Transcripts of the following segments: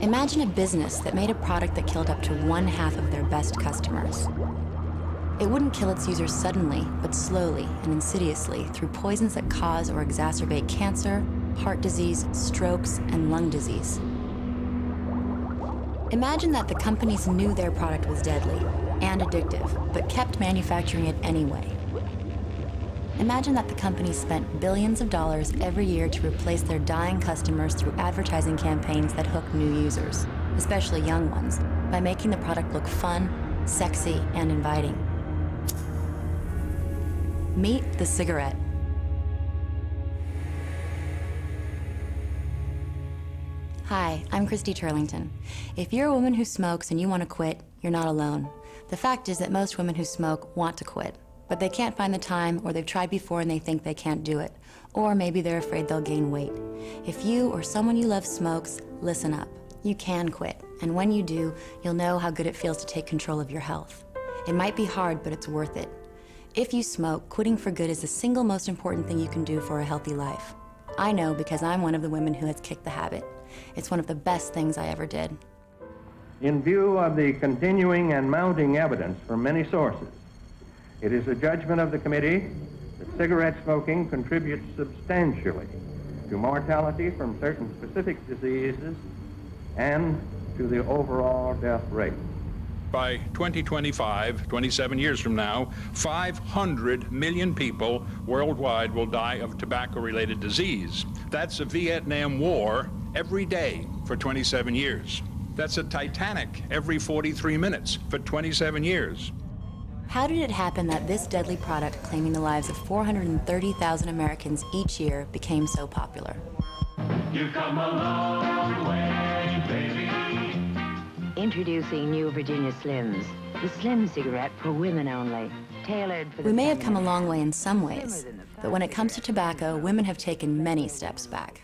Imagine a business that made a product that killed up to 1/2 of their best customers. It wouldn't kill its users suddenly, but slowly and insidiously through poisons that cause or exacerbate cancer, heart disease, strokes, and lung disease. Imagine that the companies knew their product was deadly and addictive, but kept manufacturing it anyway. Imagine that the companies spent billions of dollars every year to replace their dying customers through advertising campaigns that hook new users, especially young ones, by making the product look fun, sexy, and inviting. Meet the cigarette. Hi, I'm Christy Turlington. If you're a woman who smokes and you want to quit, you're not alone. The fact is that most women who smoke want to quit, but they can't find the time, or they've tried before and they think they can't do it. Or maybe they're afraid they'll gain weight. If you or someone you love smokes, listen up. You can quit, and when you do, you'll know how good it feels to take control of your health. It might be hard, but it's worth it. If you smoke, quitting for good is the single most important thing you can do for a healthy life. I know because I'm one of the women who has kicked the habit. It's one of the best things I ever did. In view of the continuing and mounting evidence from many sources, it is the judgment of the committee that cigarette smoking contributes substantially to mortality from certain specific diseases and to the overall death rate. By 2025, 27 years from now, 500 million people worldwide will die of tobacco-related disease. That's a Vietnam War every day for 27 years. That's a Titanic every 43 minutes for 27 years. How did it happen that this deadly product, claiming the lives of 430,000 Americans each year, became so popular? You've come a long way, baby. Introducing new Virginia Slims, the Slim cigarette for women only, tailored for the We may have come a long way in some ways, but when it comes to tobacco, women have taken many steps back.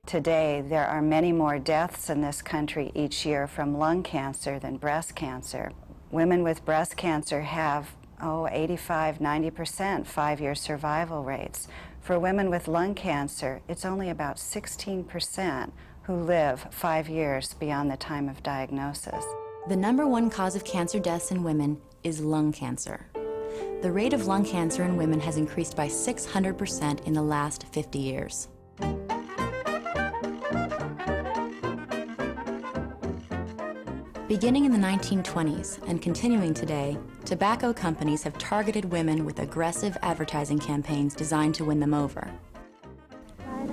Today, there are many more deaths in this country each year from lung cancer than breast cancer. Women with breast cancer have, 85, 90% 5-year survival rates. For women with lung cancer, it's only about 16% who live 5 years beyond the time of diagnosis. The #1 cause of cancer deaths in women is lung cancer. The rate of lung cancer in women has increased by 600% in the last 50 years. Beginning in the 1920s and continuing today, tobacco companies have targeted women with aggressive advertising campaigns designed to win them over.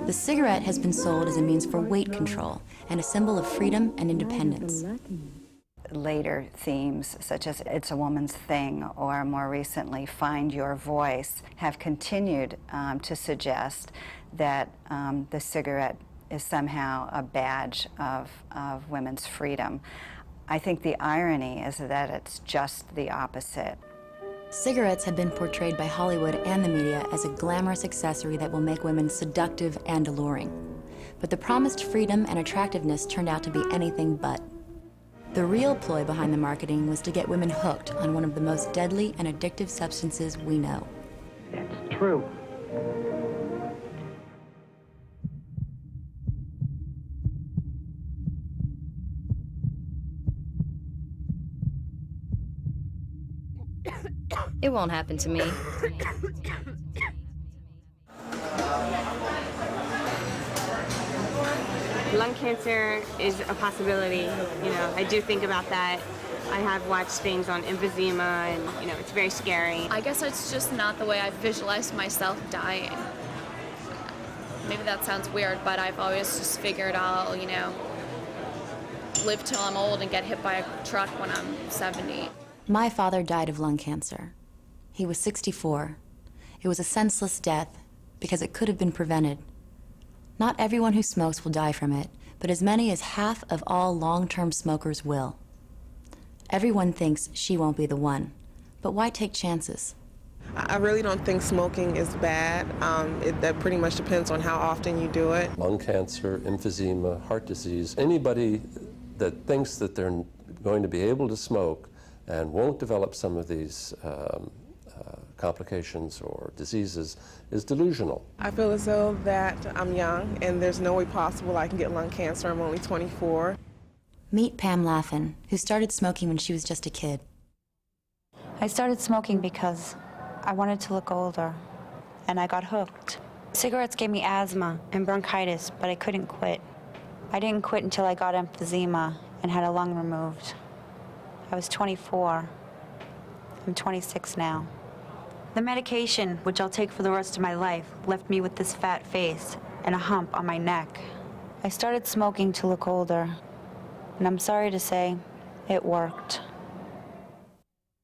The cigarette has been sold as a means for weight control and a symbol of freedom and independence. Later themes, such as It's a Woman's Thing, or more recently, Find Your Voice, have continued to suggest that the cigarette is somehow a badge of women's freedom. I think the irony is that it's just the opposite. Cigarettes have been portrayed by Hollywood and the media as a glamorous accessory that will make women seductive and alluring. But the promised freedom and attractiveness turned out to be anything but. The real ploy behind the marketing was to get women hooked on one of the most deadly and addictive substances we know. It's true. It won't happen to me. Lung cancer is a possibility. I do think about that. I have watched things on emphysema, and it's very scary. I guess it's just not the way I visualized myself dying. Maybe that sounds weird, but I've always just figured I'll, live till I'm old and get hit by a truck when I'm 70. My father died of lung cancer. He was 64. It was a senseless death because it could have been prevented. Not everyone who smokes will die from it, but as many as half of all long-term smokers will. Everyone thinks she won't be the one, but why take chances? I really don't think smoking is bad. That pretty much depends on how often you do it. Lung cancer, emphysema, heart disease, anybody that thinks that they're going to be able to smoke and won't develop some of these complications or diseases is delusional. I feel as though that I'm young and there's no way possible I can get lung cancer. I'm only 24. Meet Pam Laffin, who started smoking when she was just a kid. I started smoking because I wanted to look older, and I got hooked. Cigarettes gave me asthma and bronchitis, but I couldn't quit. I didn't quit until I got emphysema and had a lung removed. I was 24. I'm 26 now. The medication, which I'll take for the rest of my life, left me with this fat face and a hump on my neck. I started smoking to look older, and I'm sorry to say, it worked.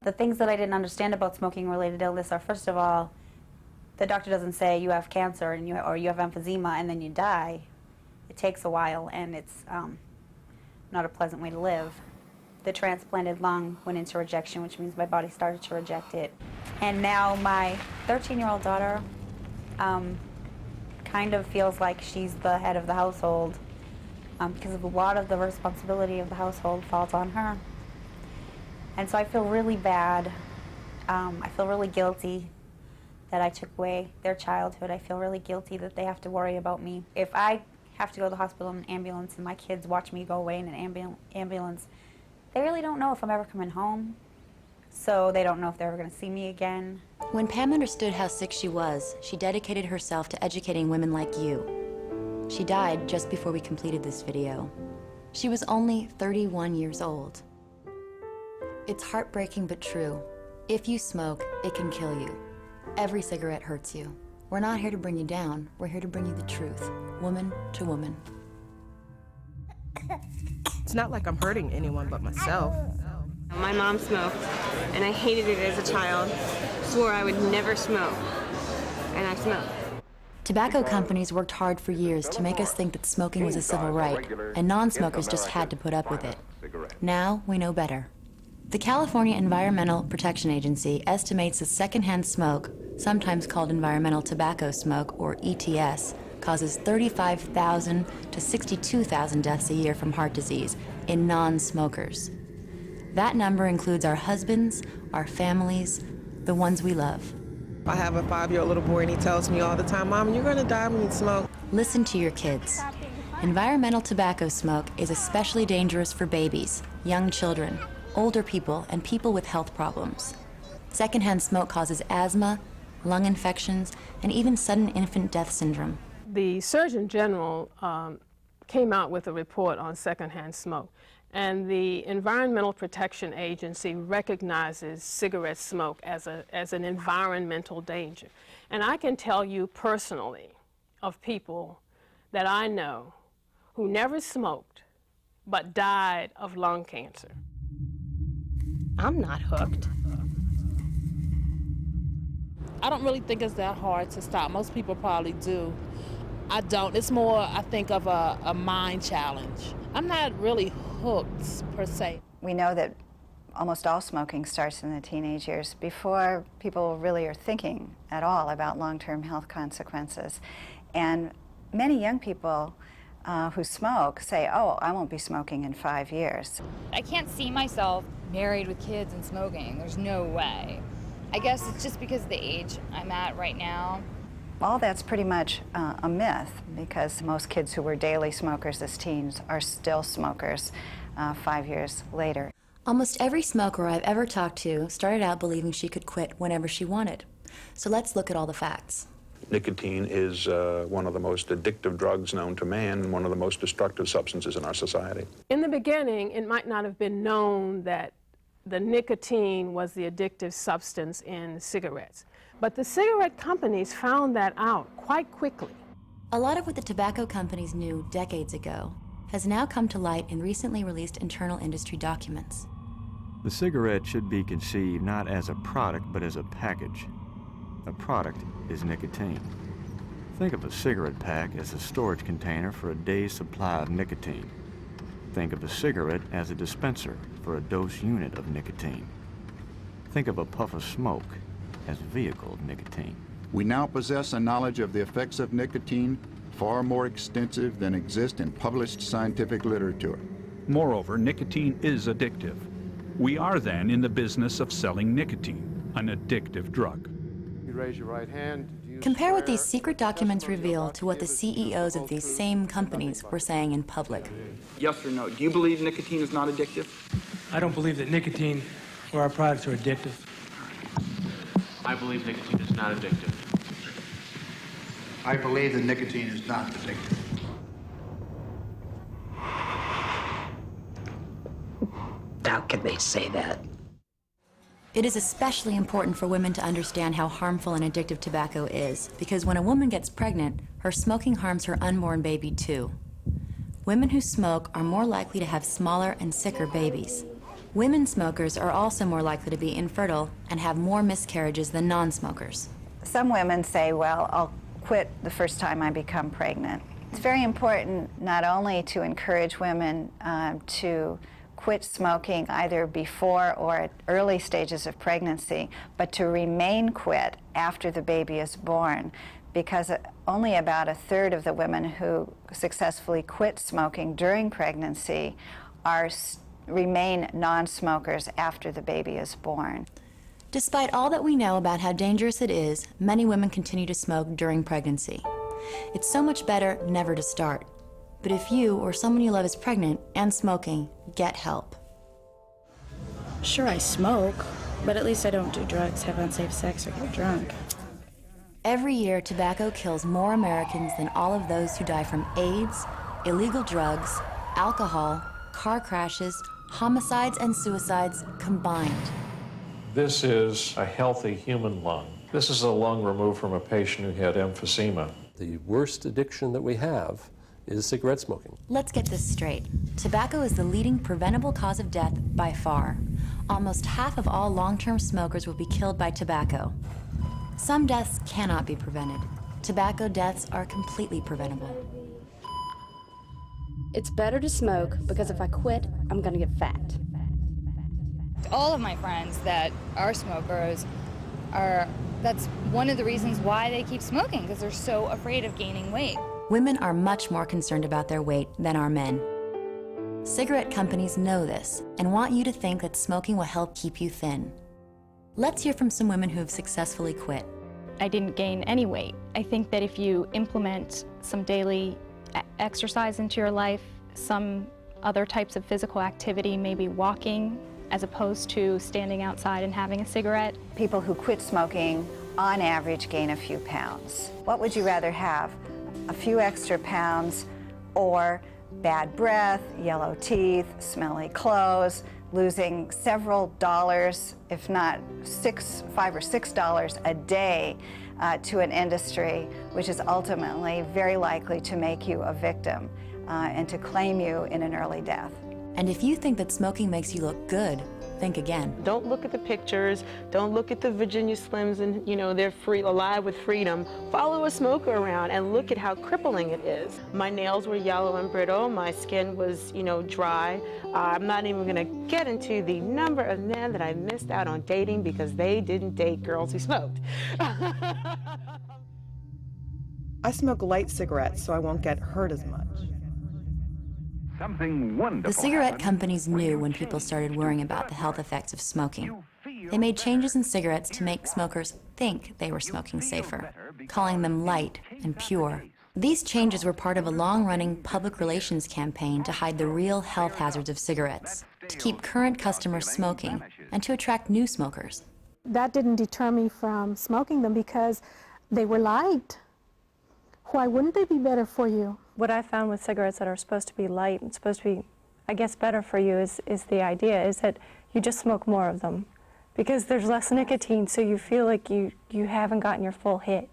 The things that I didn't understand about smoking-related illness are, first of all, the doctor doesn't say you have cancer and or you have emphysema and then you die. It takes a while, and it's not a pleasant way to live. The transplanted lung went into rejection, which means my body started to reject it. And now my 13-year-old daughter kind of feels like she's the head of the household because of a lot of the responsibility of the household falls on her. And so I feel really bad. I feel really guilty that I took away their childhood. I feel really guilty that they have to worry about me. If I have to go to the hospital in an ambulance and my kids watch me go away in an ambulance, they really don't know if I'm ever coming home. So they don't know if they're ever going to see me again. When Pam understood how sick she was, she dedicated herself to educating women like you. She died just before we completed this video. She was only 31 years old. It's heartbreaking but true. If you smoke, it can kill you. Every cigarette hurts you. We're not here to bring you down. We're here to bring you the truth, woman to woman. It's not like I'm hurting anyone but myself. My mom smoked, and I hated it as a child. Swore I would never smoke, and I smoked. Tobacco companies worked hard for years to make us think that smoking was a civil right, and non-smokers just had to put up with it. Now we know better. The California Environmental Protection Agency estimates that secondhand smoke, sometimes called environmental tobacco smoke, or ETS, causes 35,000 to 62,000 deaths a year from heart disease in non-smokers. That number includes our husbands, our families, the ones we love. I have a 5-year-old little boy, and he tells me all the time, Mom, you're going to die when you smoke. Listen to your kids. Environmental tobacco smoke is especially dangerous for babies, young children, older people, and people with health problems. Secondhand smoke causes asthma, lung infections, and even sudden infant death syndrome. The Surgeon General came out with a report on secondhand smoke, and the Environmental Protection Agency recognizes cigarette smoke as an environmental danger. And I can tell you personally of people that I know who never smoked but died of lung cancer. I'm not hooked. I don't really think it's that hard to stop. Most people probably do. I don't. It's more, I think, of a mind challenge. I'm not really hooked, per se. We know that almost all smoking starts in the teenage years before people really are thinking at all about long-term health consequences. And many young people who smoke say, oh, I won't be smoking in 5 years. I can't see myself married with kids and smoking. There's no way. I guess it's just because of the age I'm at right now. All that's pretty much a myth, because most kids who were daily smokers as teens are still smokers 5 years later. Almost every smoker I've ever talked to started out believing she could quit whenever she wanted. So let's look at all the facts. Nicotine is one of the most addictive drugs known to man and one of the most destructive substances in our society. In the beginning, it might not have been known that the nicotine was the addictive substance in cigarettes. But the cigarette companies found that out quite quickly. A lot of what the tobacco companies knew decades ago has now come to light in recently released internal industry documents. The cigarette should be conceived not as a product, but as a package. A product is nicotine. Think of a cigarette pack as a storage container for a day's supply of nicotine. Think of a cigarette as a dispenser for a dose unit of nicotine. Think of a puff of smoke as a vehicle of nicotine. We now possess a knowledge of the effects of nicotine far more extensive than exist in published scientific literature. Moreover, nicotine is addictive. We are then in the business of selling nicotine, an addictive drug. You raise your right hand. Do you Compare what these secret documents reveal to what the CEOs of these same companies were saying in public. Yes or no? Do you believe nicotine is not addictive? I don't believe that nicotine or our products are addictive. I believe nicotine is not addictive. I believe that nicotine is not addictive. How can they say that? It is especially important for women to understand how harmful and addictive tobacco is, because when a woman gets pregnant, her smoking harms her unborn baby too. Women who smoke are more likely to have smaller and sicker babies. Women smokers are also more likely to be infertile and have more miscarriages than non-smokers. Some women say, well, I'll quit the first time I become pregnant. It's very important not only to encourage women to quit smoking either before or at early stages of pregnancy, but to remain quit after the baby is born, because only about a third of the women who successfully quit smoking during pregnancy remain non-smokers after the baby is born. Despite all that we know about how dangerous it is, many women continue to smoke during pregnancy. It's so much better never to start. But if you or someone you love is pregnant and smoking, get help. Sure, I smoke, but at least I don't do drugs, have unsafe sex, or get drunk. Every year, tobacco kills more Americans than all of those who die from AIDS, illegal drugs, alcohol, car crashes, homicides, and suicides combined. This is a healthy human lung. This is a lung removed from a patient who had emphysema. The worst addiction that we have is cigarette smoking. Let's get this straight. Tobacco is the leading preventable cause of death by far. Almost half of all long-term smokers will be killed by tobacco. Some deaths cannot be prevented. Tobacco deaths are completely preventable. It's better to smoke because if I quit, I'm gonna get fat. All of my friends that are smokers that's one of the reasons why they keep smoking, because they're so afraid of gaining weight. Women are much more concerned about their weight than are men. Cigarette companies know this and want you to think that smoking will help keep you thin. Let's hear from some women who have successfully quit. I didn't gain any weight. I think that if you implement some daily exercise into your life, some other types of physical activity, maybe walking, as opposed to standing outside and having a cigarette. People who quit smoking, on average, gain a few pounds. What would you rather have? A few extra pounds or bad breath, yellow teeth, smelly clothes, losing several dollars, if not $5 or $6 a day to an industry which is ultimately very likely to make you a victim and to claim you in an early death. And if you think that smoking makes you look good, think again. Don't look at the pictures. Don't look at the Virginia Slims and, they're free, alive with freedom. Follow a smoker around and look at how crippling it is. My nails were yellow and brittle. My skin was, dry. I'm not even going to get into the number of men that I missed out on dating because they didn't date girls who smoked. I smoke light cigarettes so I won't get hurt as much. Something wonderful. The cigarette companies knew when people started worrying about the health effects of smoking. They made changes in cigarettes to make smokers think they were smoking safer, calling them light and pure. These changes were part of a long-running public relations campaign to hide the real health hazards of cigarettes, to keep current customers smoking, and to attract new smokers. That didn't deter me from smoking them because they were light. Why wouldn't they be better for you? What I found with cigarettes that are supposed to be light and supposed to be, I guess, better for you is the idea is that you just smoke more of them because there's less nicotine, so you feel like you haven't gotten your full hit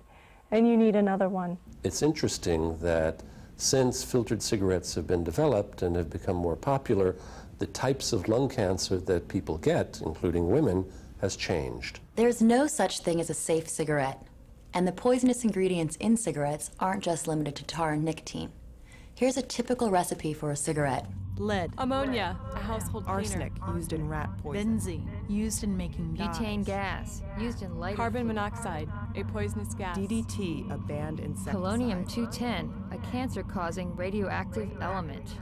and you need another one. It's interesting that since filtered cigarettes have been developed and have become more popular, the types of lung cancer that people get, including women, has changed. There's no such thing as a safe cigarette. And the poisonous ingredients in cigarettes aren't just limited to tar and nicotine. Here's a typical recipe for a cigarette. Lead. Ammonia, a household arsenic, cleaner. used in rat poison. Benzene, used in making dyes. Butane gas, used in lighter. Carbon monoxide, a poisonous gas. DDT, a banned insecticide. Polonium-210, a cancer-causing radioactive element.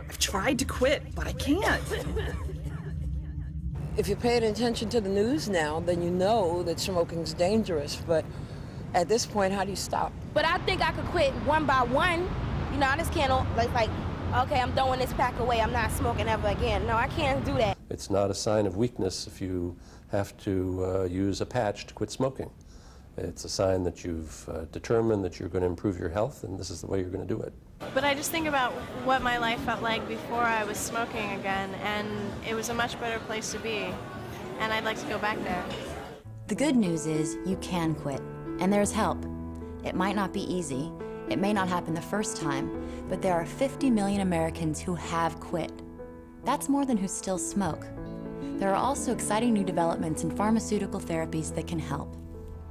I've tried to quit, but I can't. if you're paying attention to the news now, then you know that smoking's dangerous. But at this point, how do you stop? But I think I could quit one by one. You know, I just can't, like, okay, I'm throwing this pack away. I'm not smoking ever again. No, I can't do that. It's not a sign of weakness if you have to use a patch to quit smoking. It's a sign that you've determined that you're going to improve your health, and this is the way you're going to do it. But I just think about what my life felt like before I was smoking again, and it was a much better place to be, and I'd like to go back there. The good news is you can quit, and there's help. It might not be easy, it may not happen the first time, but there are 50 million Americans who have quit. That's more than who still smoke. There are also exciting new developments in pharmaceutical therapies that can help.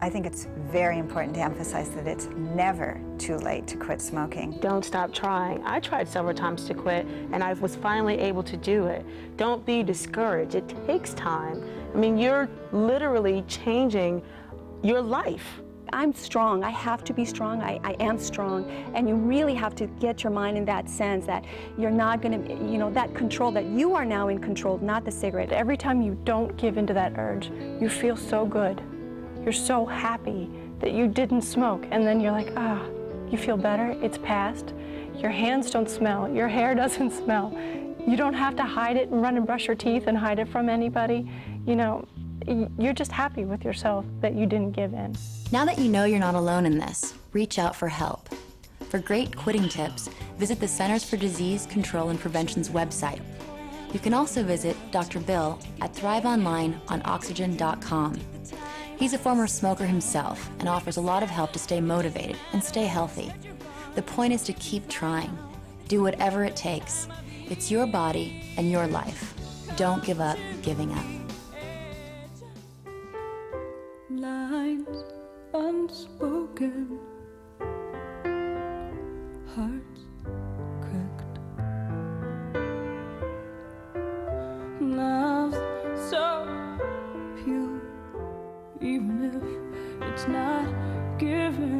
I think it's very important to emphasize that it's never too late to quit smoking. Don't stop trying. I tried several times to quit, and I was finally able to do it. Don't be discouraged. It takes time. I mean, you're literally changing your life. I'm strong. I have to be strong. I am strong. And you really have to get your mind in that sense that you're not going to, you know, that control, that you are now in control, not the cigarette. Every time you don't give into that urge, you feel so good. You're so happy that you didn't smoke, and then you're like, ah, you feel better, it's past. Your hands don't smell, your hair doesn't smell. You don't have to hide it and run and brush your teeth and hide it from anybody. You know, you're just happy with yourself that you didn't give in. Now that you know you're not alone in this, reach out for help. For great quitting tips, visit the Centers for Disease Control and Prevention's website. You can also visit Dr. Bill at Thrive Online on Oxygen.com. He's a former smoker himself and offers a lot of help to stay motivated and stay healthy. The point is to keep trying. Do whatever it takes. It's your body and your life. Don't give up giving up. Lines unspoken, hearts cracked, love so pure, even if it's not given.